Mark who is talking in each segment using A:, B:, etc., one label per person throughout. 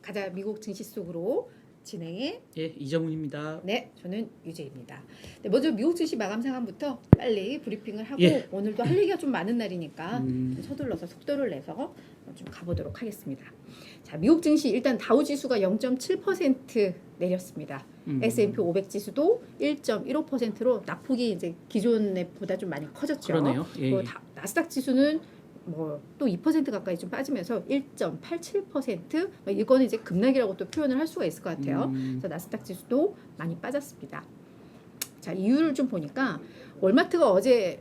A: 가자 미국 증시 속으로 진행해.
B: 예, 이정훈입니다.
A: 네, 저는 유재입니다. 네, 먼저 미국 증시 마감 상황부터 빨리 브리핑을 하고
B: 예.
A: 오늘도 할 얘기가 좀 많은 날이니까 좀 서둘러서 속도를 내서 좀 가보도록 하겠습니다. 자, 미국 증시 일단 다우 지수가 0.7% 내렸습니다. S&P 500 지수도 1.15%로 낙폭이 이제 기존에 보다 좀 많이 커졌죠.
B: 그러네요. 예,
A: 그리고
B: 예.
A: 나스닥 지수는 뭐 또 2% 가까이 좀 빠지면서 1.87%, 이거는 이제 급락이라고 또 표현을 할 수가 있을 것 같아요. 그래서 나스닥 지수도 많이 빠졌습니다. 자, 이유를 좀 보니까 월마트가 어제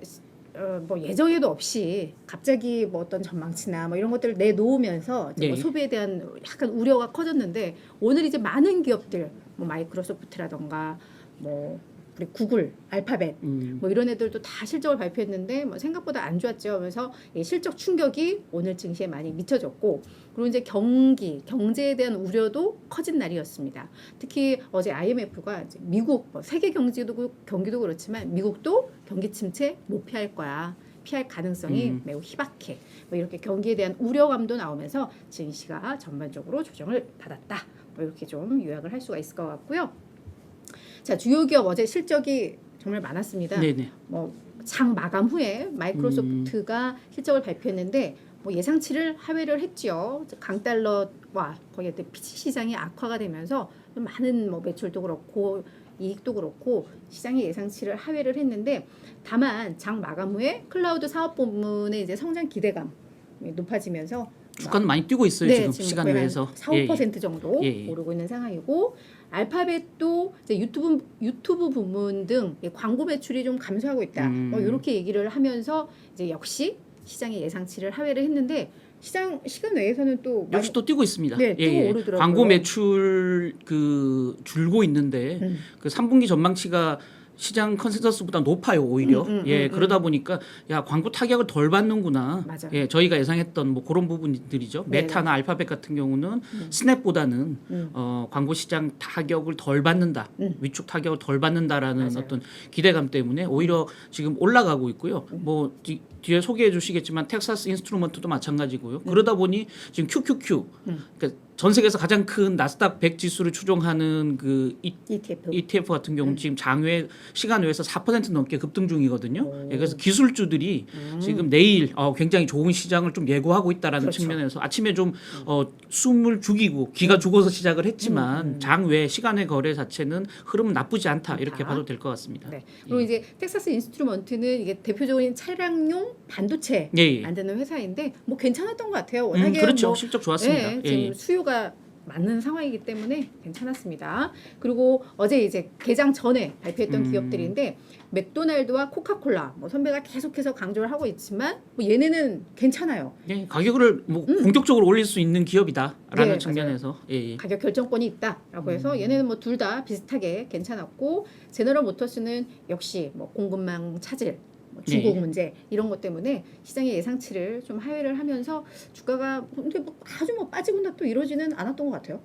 A: 뭐 예정에도 없이 갑자기 뭐 어떤 전망치나 뭐 이런 것들을 내놓으면서 이제
B: 예.
A: 뭐 소비에 대한 약간 우려가 커졌는데 오늘 이제 많은 기업들 뭐 마이크로소프트라던가 뭐 그리고 구글, 알파벳 뭐 이런 애들도 다 실적을 발표했는데 뭐 생각보다 안 좋았죠. 그래서 이 실적 충격이 오늘 증시에 많이 미쳐졌고 그리고 이제 경제에 대한 우려도 커진 날이었습니다. 특히 어제 IMF가 이제 미국 세계 경기도 그렇지만 미국도 경기 침체 못 피할 거야. 피할 가능성이 매우 희박해. 뭐 이렇게 경기에 대한 우려감도 나오면서 증시가 전반적으로 조정을 받았다. 뭐 이렇게 좀 요약을 할 수가 있을 것 같고요. 자, 주요 기업 어제 실적이 정말 많았습니다.
B: 네네.
A: 뭐 장 마감 후에 마이크로소프트가 실적을 발표했는데 뭐 예상치를 하회를 했지요. 강달러와 거기에 피치 시장이 악화가 되면서 많은 뭐 매출도 그렇고 이익도 그렇고 시장의 예상치를 하회를 했는데 다만 장 마감 후에 클라우드 사업 부문의 이제 성장 기대감이 높아지면서
B: 주가는 많이 뛰고 있어요.
A: 네,
B: 지금 시간 외에서
A: 4, 5% 정도
B: 예.
A: 오르고 있는 상황이고 알파벳도 이제 유튜브 부문 등 광고 매출이 좀 감소하고 있다. 뭐 이렇게 얘기를 하면서 이제 역시 시장의 예상치를 하회를 했는데 시간 외에서는 또
B: 역시 또 뛰고 있습니다.
A: 네, 또 오르더라고요.
B: 광고 매출 줄고 있는데 그 3분기 전망치가 시장 컨센서스보다 높아요 오히려. 그러다 보니까 야 광고 타격을 덜 받는구나.
A: 맞아요.
B: 예, 저희가 예상했던 뭐 그런 부분들이죠.
A: 네네.
B: 메타나 알파벳 같은 경우는 스냅보다는 광고 시장 타격을 덜 받는다, 위축 타격을 덜 받는다라는
A: 맞아요.
B: 어떤 기대감 때문에 오히려 지금 올라가고 있고요. 뭐 뒤에 소개해 주시겠지만 텍사스 인스트루먼트도 마찬가지고요. 그러다 보니 지금 QQQ 그러니까 전 세계에서 가장 큰 나스닥 100 지수를 추종하는 그 ETF 같은 경우는 지금 장외 시간 외에서 4% 넘게 급등 중이거든요. 예, 그래서 기술주들이 지금 내일 굉장히 좋은 시장을 좀 예고하고 있다라는
A: 그렇죠.
B: 측면에서 아침에 좀 숨을 죽이고 기가 죽어서 시작을 했지만 장외 시간의 거래 자체는 흐름은 나쁘지 않다 이렇게 봐도 될 것 같습니다.
A: 네. 그리고 이제 텍사스 인스트루먼트는 이게 대표적인 차량용 반도체
B: 예.
A: 만드는 회사인데 뭐 괜찮았던 것 같아요. 워낙에
B: 그렇죠.
A: 뭐
B: 실적 좋았습니다.
A: 네, 지금 수요가 맞는 상황이기 때문에 괜찮았습니다. 그리고 어제 이제 개장 전에 발표했던 기업들인데 맥도날드와 코카콜라 뭐 선배가 계속해서 강조를 하고 있지만 뭐 얘네는 괜찮아요.
B: 예, 가격을 뭐 공격적으로 올릴 수 있는 기업이다라는
A: 네,
B: 측면에서
A: 가격 결정권이 있다라고 해서 얘네는 뭐 둘 다 비슷하게 괜찮았고 제너럴 모터스는 역시 뭐 공급망 차질 중국 문제 이런 것 때문에 시장의 예상치를 좀 하회를 하면서 주가가 근데 뭐 아주 뭐 빠지거나 또 이러지는 않았던 것 같아요.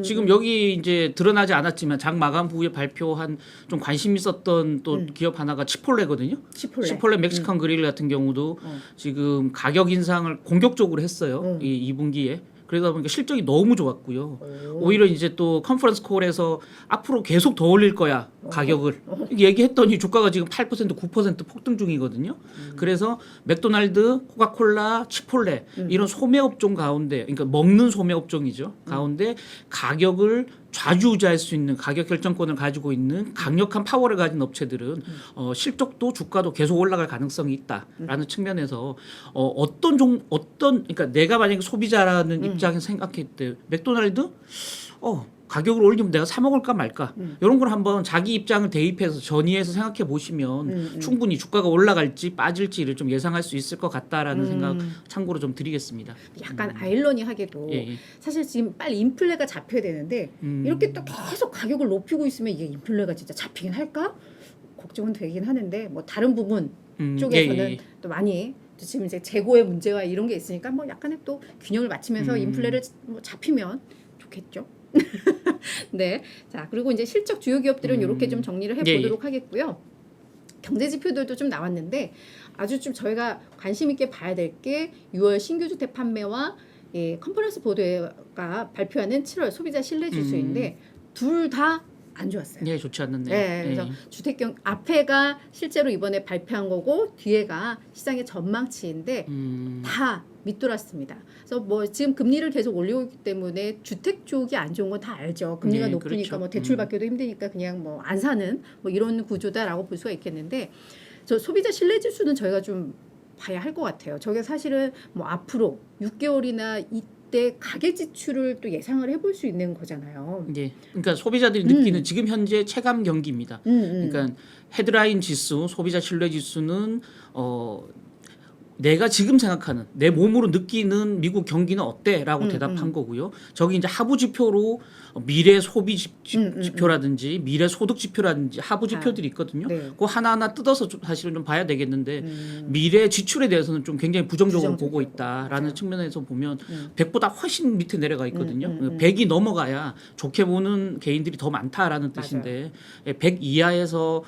B: 지금 여기 이제 드러나지 않았지만 장 마감 후에 발표한 좀 관심 있었던 또 기업 하나가 치폴레거든요. 치폴레 멕시칸 그릴 같은 경우도 지금 가격 인상을 공격적으로 했어요. 이 2분기에. 그러다 보니까 실적이 너무 좋았고요. 오히려 이제 또 컨퍼런스 콜에서 앞으로 계속 더 올릴 거야 가격을 얘기했더니 주가가 지금 8% 9% 폭등 중이거든요. 그래서 맥도날드, 코카콜라, 치폴레 이런 소매업종 가운데 그러니까 먹는 소매업종이죠. 가운데 가격을 좌지우지할 수 있는 가격 결정권을 가지고 있는 강력한 파워를 가진 업체들은 실적도 주가도 계속 올라갈 가능성이 있다라는 측면에서 그러니까 내가 만약에 소비자라는 입장에서 생각했을 때 맥도날드 가격을 올리면 내가 사 먹을까 말까 이런 걸 한번 자기 입장을 대입해서 전이해서 생각해 보시면 충분히 주가가 올라갈지 빠질지를 좀 예상할 수 있을 것 같다라는 생각 참고로 좀 드리겠습니다.
A: 약간 아이러니하게도 사실 지금 빨리 인플레가 잡혀야 되는데 이렇게 또 계속 가격을 높이고 있으면 이게 인플레가 진짜 잡히긴 할까? 걱정은 되긴 하는데 뭐 다른 부분 쪽에서는 또 많이 지금 이제 재고의 문제와 이런 게 있으니까 뭐 약간의 또 균형을 맞추면서 인플레를 뭐 잡히면 좋겠죠. 네. 자, 그리고 이제 실적 주요 기업들은 이렇게 좀 정리를 해보도록 하겠고요. 경제 지표들도 좀 나왔는데 아주 좀 저희가 관심 있게 봐야 될 게 6월 신규 주택 판매와 이 컨퍼런스 보드가 발표하는 7월 소비자 신뢰 지수인데 둘 다 안 좋았어요.
B: 네, 좋지 않는데.
A: 네, 그래서 주택경 앞에가 실제로 이번에 발표한 거고 뒤에가 시장의 전망치인데 다 밑돌았습니다. 그래서 뭐 지금 금리를 계속 올리고 있기 때문에 주택 쪽이 안 좋은 건 다 알죠. 금리가
B: 네,
A: 높으니까
B: 그렇죠.
A: 뭐 대출 받기도 힘드니까 그냥 뭐 안 사는 뭐 이런 구조다라고 볼 수가 있겠는데 저 소비자 신뢰 지수는 저희가 좀 봐야 할 것 같아요. 저게 사실은 뭐 앞으로 6개월이나 이때 가계 지출을 또 예상을 해볼 수 있는 거잖아요.
B: 네, 그러니까 소비자들이 느끼는 지금 현재 체감 경기입니다. 그러니까 헤드라인 지수, 소비자 신뢰 지수는 내가 지금 생각하는 내 몸으로 느끼는 미국 경기는 어때라고 대답한 거고요. 저기 이제 하부 지표로 미래 소비 지표라든지 미래 소득 지표라든지 하부 지표들이 있거든요.
A: 네.
B: 그거 하나하나 뜯어서 사실은 좀 봐야 되겠는데 미래 지출에 대해서는 좀 굉장히 부정적으로 보고 있다라는
A: 맞아요.
B: 측면에서 보면 100보다 훨씬 밑에 내려가 있거든요. 100이 넘어가야 좋게 보는 개인들이 더 많다라는 뜻인데 100 이하에서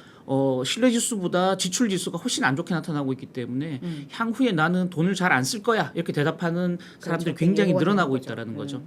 B: 신뢰 지수보다 지출 지수가 훨씬 안 좋게 나타나고 있기 때문에 향후에 나는 돈을 잘 안 쓸 거야 이렇게 대답하는 사람들이
A: 그렇죠.
B: 굉장히
A: 예고가
B: 늘어나고
A: 되는 거죠.
B: 있다라는 거죠.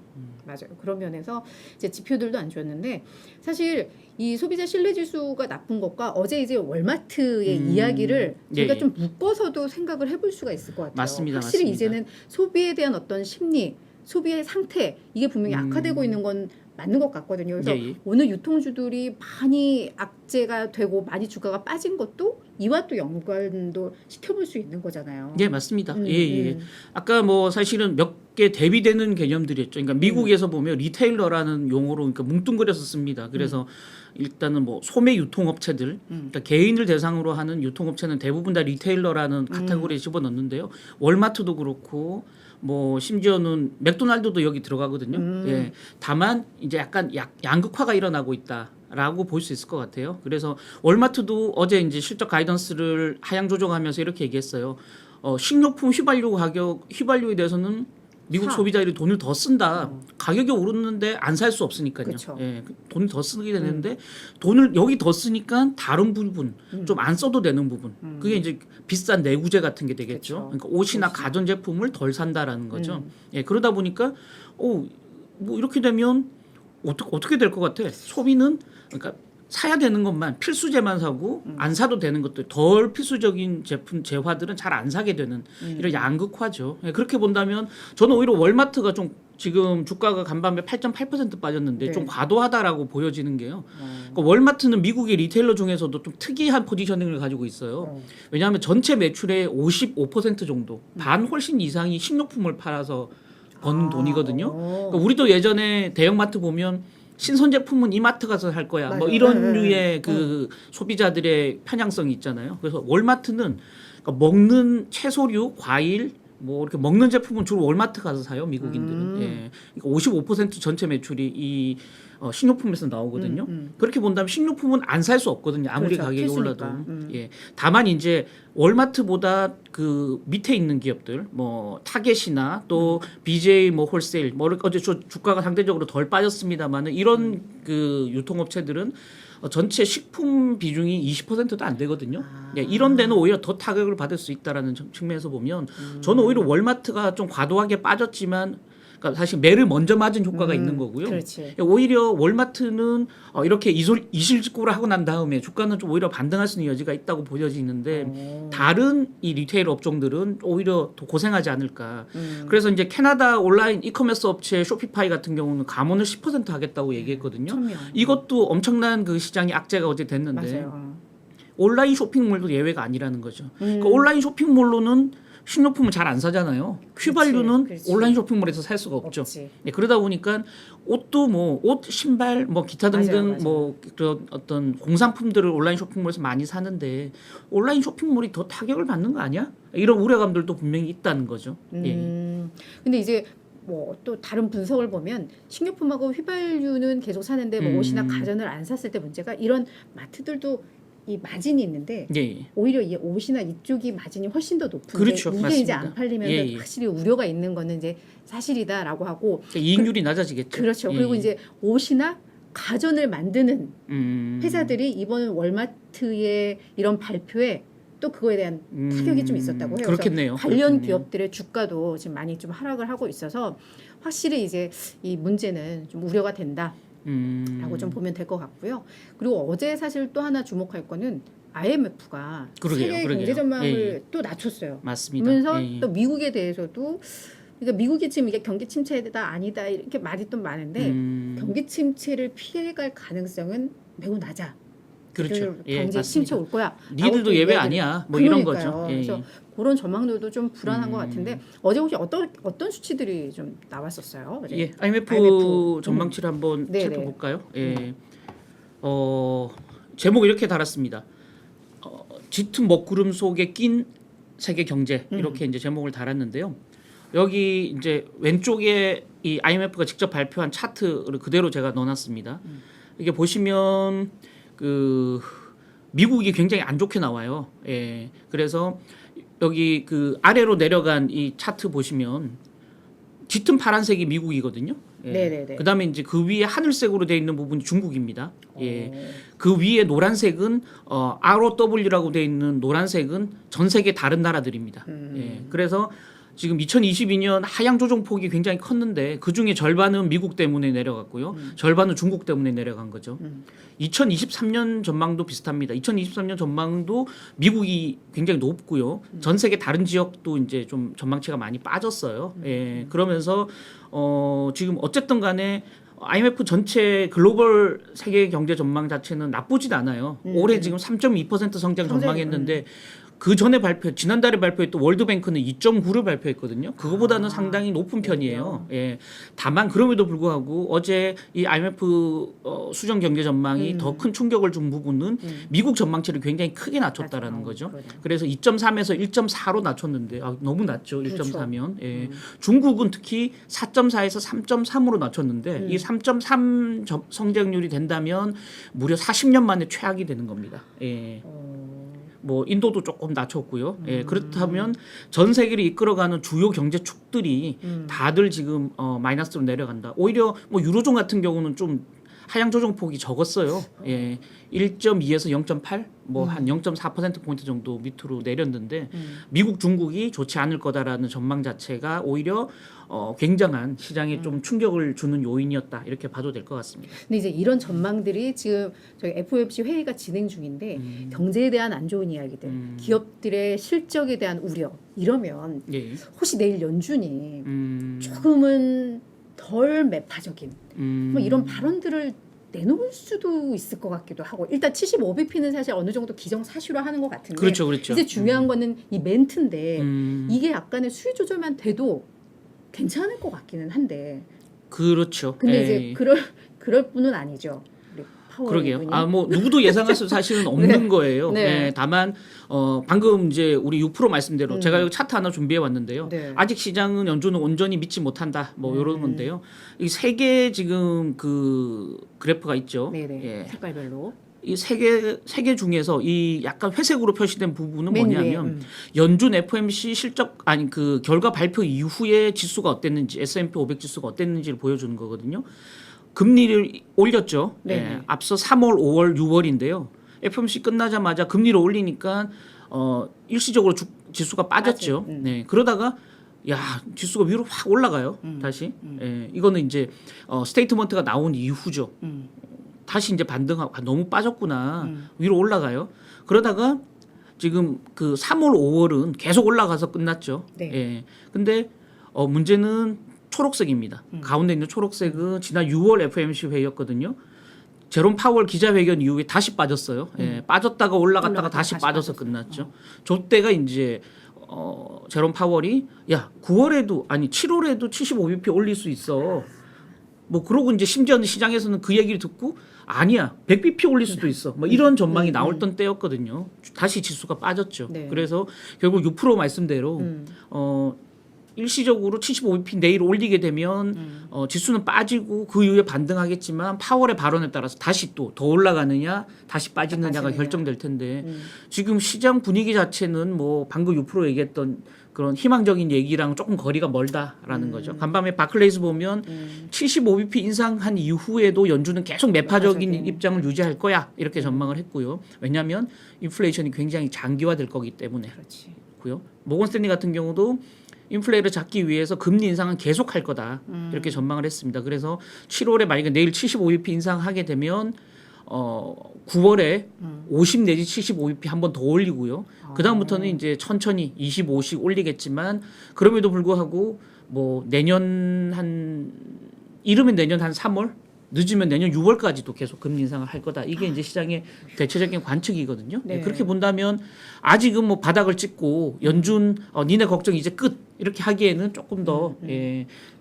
A: 맞아요. 그런 면에서 이제 지표들도 안 좋았는데 사실 이 소비자 신뢰 지수가 나쁜 것과 어제 이제 월마트의 이야기를 저희가
B: 예.
A: 좀 묶어서도 생각을 해볼 수가 있을 것 같아요.
B: 맞습니다.
A: 확실히
B: 맞습니다.
A: 이제는 소비에 대한 어떤 심리, 소비의 상태 이게 분명히 악화되고 있는 건 맞는 것 같거든요. 그래서
B: 예.
A: 오늘 유통주들이 많이 악재가 되고 많이 주가가 빠진 것도 이와 또 연관도 시켜볼 수 있는 거잖아요.
B: 예, 맞습니다. 예. 아까 뭐 사실은 몇 개 대비되는 개념들이었죠. 그러니까 미국에서 보면 리테일러라는 용어로 그러니까 뭉뚱그려서 씁니다. 그래서 일단은 뭐 소매 유통업체들, 그러니까 개인을 대상으로 하는 유통업체는 대부분 다 리테일러라는 카테고리에 집어넣는데요. 월마트도 그렇고 뭐 심지어는 맥도날드도 여기 들어가거든요. 예. 다만 이제 약간 양극화가 일어나고 있다라고 볼 수 있을 것 같아요. 그래서 월마트도 어제 이제 실적 가이던스를 하향 조정하면서 이렇게 얘기했어요. 식료품 휘발유에 대해서는 미국 소비자들이 돈을 더 쓴다. 가격이 오르는데 안 살 수 없으니까요.
A: 그쵸.
B: 예, 돈을 더 쓰게 되는데 돈을 여기 더 쓰니까 다른 부분 좀 안 써도 되는 부분. 그게 이제 비싼 내구재 같은 게 되겠죠.
A: 그쵸.
B: 그러니까 옷이나 가전 제품을 덜 산다라는 거죠. 예, 그러다 보니까 뭐 이렇게 되면 어떻게 될 것 같아? 소비는 그러니까 사야 되는 것만 필수제만 사고 안 사도 되는 것들 덜 필수적인 제품 재화들은 잘 안 사게 되는 이런 양극화죠. 예, 그렇게 본다면 저는 오히려 월마트가 좀 지금 주가가 간밤에 8.8% 빠졌는데
A: 네.
B: 좀 과도하다라고 보여지는 게요. 그러니까 월마트는 미국의 리테일러 중에서도 좀 특이한 포지셔닝을 가지고 있어요. 왜냐하면 전체 매출의 55% 정도, 반 훨씬 이상이 식료품을 팔아서 버는 돈이거든요. 그러니까 우리도 예전에 대형마트 보면 신선 제품은 이마트 가서 살 거야. 뭐
A: 맞아요.
B: 이런 류의 그 소비자들의 편향성이 있잖아요. 그래서 월마트는 그러니까 먹는 채소류, 과일 뭐 이렇게 먹는 제품은 주로 월마트 가서 사요. 미국인들은. 예. 그러니까 55% 전체 매출이 이 식료품에서 나오거든요. 그렇게 본다면 식료품은 안 살 수 없거든요. 아무리
A: 그렇죠.
B: 가격이
A: 필수니까.
B: 올라도. 예. 다만 이제 월마트보다 그 밑에 있는 기업들, 뭐 타겟이나 또 BJ 뭐 홀세일, 뭐 어제 주가가 상대적으로 덜 빠졌습니다만은 이런 그 유통업체들은 전체 식품 비중이 20%도 안 되거든요. 예, 이런 데는 오히려 더 타격을 받을 수 있다라는 측면에서 보면 저는 오히려 월마트가 좀 과도하게 빠졌지만 그러니까 사실 매를 먼저 맞은 효과가 있는 거고요.
A: 그렇지.
B: 오히려 월마트는 이렇게 이실직고를 하고 난 다음에 주가는 좀 오히려 반등할 수 있는 여지가 있다고 보여지는데 다른 이 리테일 업종들은 오히려 더 고생하지 않을까. 그래서 이제 캐나다 온라인 이커머스 업체 쇼피파이 같은 경우는 감원을 10% 하겠다고 얘기했거든요. 이것도 엄청난 그 시장이 악재가 어제 됐는데
A: 맞아요.
B: 온라인 쇼핑몰도 예외가 아니라는 거죠. 그러니까 온라인 쇼핑몰로는 식료품을 잘 안 사잖아요. 휘발유는
A: 그렇지.
B: 온라인 쇼핑몰에서 살 수가 없죠.
A: 없지.
B: 네, 그러다 보니까 옷도 뭐 옷, 신발, 뭐 기타 등등
A: 맞아요.
B: 뭐 그런 어떤 공산품들을 온라인 쇼핑몰에서 많이 사는데 온라인 쇼핑몰이 더 타격을 받는 거 아니야? 이런 우려감들도 분명히 있다는 거죠. 예.
A: 근데 이제 뭐 또 다른 분석을 보면 식료품하고 휘발유는 계속 사는데 뭐 옷이나 가전을 안 샀을 때 문제가 이런 마트들도 이 마진이 있는데
B: 예.
A: 오히려 이 옷이나 이쪽이 마진이 훨씬 더 높은데
B: 그렇죠.
A: 이게
B: 맞습니다.
A: 이제 안 팔리면
B: 예, 예.
A: 확실히 우려가 있는 거는 이제 사실이다라고 하고
B: 그러니까 이익률이 낮아지겠죠.
A: 그렇죠.
B: 예.
A: 그리고 이제 옷이나 가전을 만드는 회사들이 이번 월마트의 이런 발표에 또 그거에 대한 타격이 좀 있었다고 해요.
B: 그렇겠네요.
A: 관련
B: 그렇겠네요.
A: 기업들의 주가도 지금 많이 좀 하락을 하고 있어서 확실히 이제 이 문제는 좀 우려가 된다라고 좀 보면 될 것 같고요. 그리고 어제 사실 또 하나 주목할 거는 IMF가 세계 경제 전망을 또 낮췄어요.
B: 맞습니다.
A: 그러면서 또 미국에 대해서도 그러니까 미국이 지금 이게 경기 침체다 아니다 이렇게 말이 또 많은데 경기 침체를 피해갈 가능성은 매우 낮아.
B: 그렇죠.
A: 경제 침체 올 거야.
B: 니들도 예외 아니야. 뭐 이런 거죠.
A: 그래서 그런 전망들도 좀 불안한 것 같은데 어제 혹시 어떤 수치들이 좀 나왔었어요? 어제?
B: IMF 전망치를 한번 살펴볼까요? 제목 이렇게 달았습니다. 짙은 먹구름 속에 낀 세계 경제 이렇게 이제 제목을 달았는데요. 여기 이제 왼쪽에 이 IMF가 직접 발표한 차트를 그대로 제가 넣어놨습니다. 이게 보시면 그 미국이 굉장히 안 좋게 나와요. 그래서 여기 그 아래로 내려간 이 차트 보시면 짙은 파란색이 미국이거든요. 그다음에 이제 그 위에 하늘색으로 되어 있는 부분이 중국입니다. 그 위에 노란색은 ROW라고 되어 있는 노란색은 전 세계 다른 나라들입니다. 그래서 지금 2022년 하향 조정폭이 굉장히 컸는데 그 중에 절반은 미국 때문에 내려갔고요. 절반은 중국 때문에 내려간 거죠. 2023년 전망도 비슷합니다. 2023년 전망도 미국이 굉장히 높고요. 전 세계 다른 지역도 이제 좀 전망치가 많이 빠졌어요. 그러면서 지금 어쨌든 간에 IMF 전체 글로벌 세계 경제 전망 자체는 나쁘진 않아요. 올해 지금 3.2% 성장 전망했는데 그 전에 지난달에 발표했던 월드뱅크는 2.9를 발표했거든요. 그거보다는 상당히 높은 편이에요. 다만 그럼에도 불구하고 어제 이 IMF 수정 경제 전망이 더 큰 충격을 준 부분은 미국 전망치를 굉장히 크게 낮췄다라는 거죠. 그래서 2.3에서 1.4로 낮췄는데 너무 낮죠. 1.4면. 중국은 특히 4.4에서 3.3으로 낮췄는데 이 3.3 성장률이 된다면 무려 40년 만에 최악이 되는 겁니다. 뭐 인도도 조금 낮췄고요. 그렇다면 전 세계를 이끌어가는 주요 경제축들이 다들 지금 마이너스로 내려간다. 오히려 뭐 유로존 같은 경우는 좀 하향 조정폭이 적었어요. 1.2에서 0.8, 뭐 한 0.4% 포인트 정도 밑으로 내렸는데 미국, 중국이 좋지 않을 거다라는 전망 자체가 오히려 굉장한 시장에 좀 충격을 주는 요인이었다 이렇게 봐도 될 것 같습니다.
A: 근데 이제 이런 전망들이 지금 저희 FOMC 회의가 진행 중인데 경제에 대한 안 좋은 이야기들, 기업들의 실적에 대한 우려 이러면 혹시 내일 연준이 조금은 덜 매파적인 뭐 이런 발언들을 내놓을 수도 있을 것 같기도 하고 일단 75bp는 사실 어느 정도 기정사실화 하는 것 같은데
B: 그렇죠.
A: 이제 중요한 거는 이 멘트인데 이게 약간의 수위 조절만 돼도 괜찮을 것 같기는 한데
B: 그렇죠.
A: 근데 이제 그럴 뿐은 아니죠.
B: 그러게요. 뭐 누구도 예상할 수 사실은 없는 거예요. 다만 방금 이제 우리 6% 말씀대로 제가 여기 차트 하나 준비해 왔는데요. 아직 시장은 연준을 온전히 믿지 못한다. 뭐 이런 건데요. 이 세 개 지금 그 그래프가 있죠.
A: 색깔별로.
B: 이 세 개 중에서 이 약간 회색으로 표시된 부분은 뭐냐면 연준 FOMC 그 결과 발표 이후에 지수가 어땠는지 S&P 500 지수가 어땠는지를 보여주는 거거든요. 금리를 올렸죠. 앞서 3월, 5월, 6월인데요. FOMC 끝나자마자 금리를 올리니까 일시적으로 지수가 빠졌죠. 그러다가 지수가 위로 확 올라가요. 다시. 이거는 이제 스테이트먼트가 나온 이후죠. 다시 이제 반등하고 너무 빠졌구나. 위로 올라가요. 그러다가 지금 그 3월, 5월은 계속 올라가서 끝났죠. 근데 문제는 초록색입니다. 가운데 있는 초록색은 지난 6월 FOMC 회의였거든요. 제롬 파월 기자회견 이후에 다시 빠졌어요. 빠졌다가 올라갔다가 다시 빠져서 끝났죠. 저때가 이제 제롬 파월이 9월에도 아니 7월에도 75bp 올릴 수 있어. 뭐 그러고 이제 심지어는 시장에서는 그 얘기를 듣고 아니야 100bp 올릴 수도 있어. 뭐 이런 전망이 나왔던 때였거든요. 다시 지수가 빠졌죠. 그래서 결국 6% 말씀대로 일시적으로 75bp 내일 올리게 되면 지수는 빠지고 그 이후에 반등하겠지만 파월의 발언에 따라서 다시 또 더 올라가느냐 다시 빠지느냐가 결정될 텐데 지금 시장 분위기 자체는 뭐 방금 6% 얘기했던 그런 희망적인 얘기랑 조금 거리가 멀다라는 거죠. 간밤에 바클레이스 보면 75bp 인상한 이후에도 연준은 계속 매파적인 입장을 유지할 거야 이렇게 전망을 했고요. 왜냐하면 인플레이션이 굉장히 장기화될 거기 때문에 그렇고요. 모건 스탠리 같은 경우도 인플레를 잡기 위해서 금리 인상은 계속할 거다 이렇게 전망을 했습니다. 그래서 7월에 만약에 내일 75bp 인상하게 되면 9월에 50 내지 75bp 한 번 더 올리고요. 그 다음부터는 이제 천천히 25씩 올리겠지만 그럼에도 불구하고 뭐 내년 이르면 내년 한 3월 늦으면 내년 6월까지도 계속 금리 인상을 할 거다. 이게 이제 시장의 대체적인 관측이거든요.
A: 네.
B: 그렇게 본다면 아직은 뭐 바닥을 찍고 연준 니네 걱정 이제 끝 이렇게 하기에는 조금 더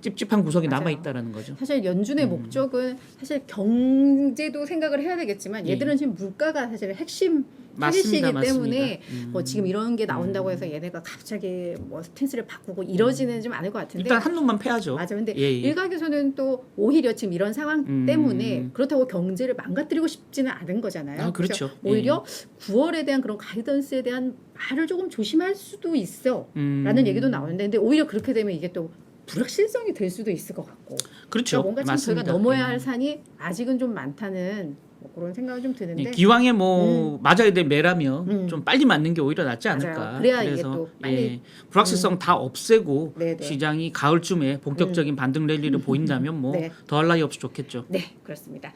B: 찝찝한 구석이 남아 있다라는 거죠.
A: 사실 연준의 목적은 사실 경제도 생각을 해야 되겠지만 얘들은 지금 물가가 사실 핵심 타깃이기 때문에 뭐 지금 이런 게 나온다고 해서 얘네가 갑자기 뭐 스탠스를 바꾸고 이러지는 좀 않을 것 같은데
B: 일단 한눈만 패야죠.
A: 맞아. 근데 일각에서는 또 오히려 지금 이런 상황 때문에 그렇다고 경제를 망가뜨리고 싶지는 않은 거잖아요.
B: 그렇죠.
A: 오히려 9월에 대한 그런 가이던스에 대한 말을 조금 조심할 수도 있어라는 얘기도 나오는데 근데 오히려 그렇게 되면 이게 또 불확실성이 될 수도 있을 것 같고.
B: 그렇죠.
A: 뭔가 참
B: 맞습니다.
A: 저희가 넘어야 할 산이 아직은 좀 많다는 뭐 그런 생각이 좀 드는데.
B: 기왕에 뭐 맞아야 될 매라면 좀 빨리 맞는 게 오히려 낫지 않을까.
A: 맞아요. 그래야
B: 그래서
A: 이게 또 빨리
B: 불확실성 다 없애고
A: 네네.
B: 시장이 가을쯤에 본격적인 반등 랠리를 보인다면 뭐 더할 나위 없이 좋겠죠.
A: 네, 그렇습니다.